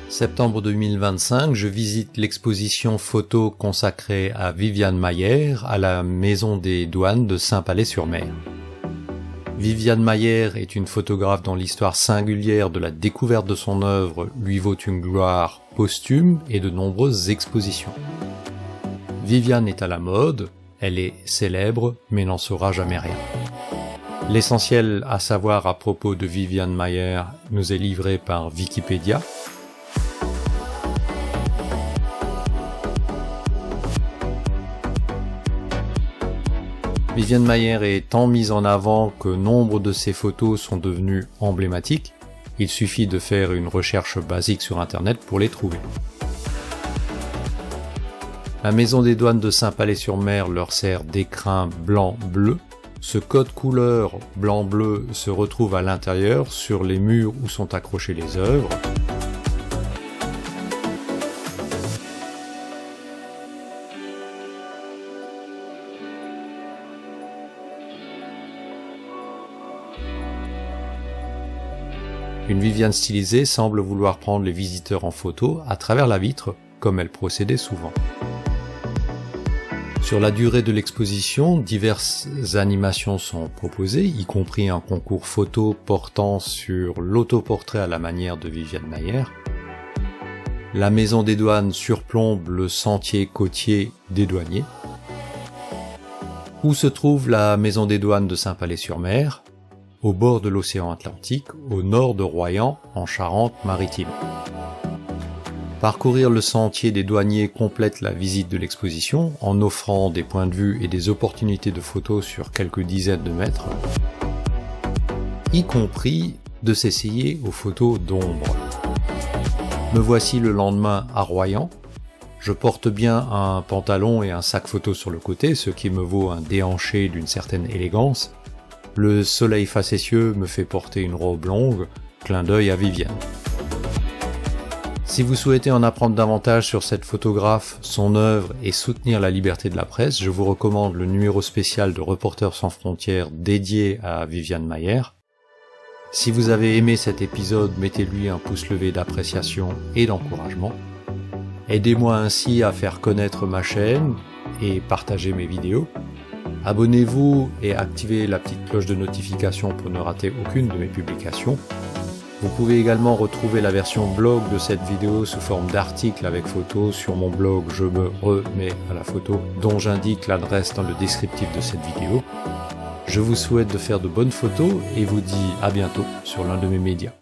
Septembre 2025, je visite l'exposition photo consacrée à Viviane Mayer à la Maison des Douanes de Saint-Palais-sur-Mer. Viviane Mayer est une photographe dont l'histoire singulière de la découverte de son œuvre lui vaut une gloire posthume et de nombreuses expositions. Viviane est à la mode, elle est célèbre, mais n'en saura jamais rien. L'essentiel à savoir à propos de Viviane Mayer nous est livré par Wikipédia. Viviane Mayer est tant mise en avant que nombre de ses photos sont devenues emblématiques. Il suffit de faire une recherche basique sur internet pour les trouver. La Maison des Douanes de Saint-Palais-sur-Mer leur sert d'écrin blanc-bleu. Ce code couleur blanc-bleu se retrouve à l'intérieur sur les murs où sont accrochées les œuvres. Une Viviane stylisée semble vouloir prendre les visiteurs en photo à travers la vitre, comme elle procédait souvent. Sur la durée de l'exposition, diverses animations sont proposées, y compris un concours photo portant sur l'autoportrait à la manière de Viviane Mayer. La Maison des Douanes surplombe le sentier côtier des douaniers. Où se trouve la Maison des Douanes de Saint-Palais-sur-Mer ? Au bord de l'océan Atlantique, au nord de Royan, en Charente-Maritime. Parcourir le sentier des douaniers complète la visite de l'exposition en offrant des points de vue et des opportunités de photos sur quelques dizaines de mètres, y compris de s'essayer aux photos d'ombre. Me voici le lendemain à Royan. Je porte bien un pantalon et un sac photo sur le côté, ce qui me vaut un déhanché d'une certaine élégance. Le soleil facétieux me fait porter une robe longue, clin d'œil à Viviane. Si vous souhaitez en apprendre davantage sur cette photographe, son œuvre et soutenir la liberté de la presse, je vous recommande le numéro spécial de Reporters sans frontières dédié à Viviane Mayer. Si vous avez aimé cet épisode, mettez-lui un pouce levé d'appréciation et d'encouragement. Aidez-moi ainsi à faire connaître ma chaîne et partager mes vidéos. Abonnez-vous et activez la petite cloche de notification pour ne rater aucune de mes publications. Vous pouvez également retrouver la version blog de cette vidéo sous forme d'article avec photo sur mon blog Je me remets à la photo, dont j'indique l'adresse dans le descriptif de cette vidéo. Je vous souhaite de faire de bonnes photos et vous dis à bientôt sur l'un de mes médias.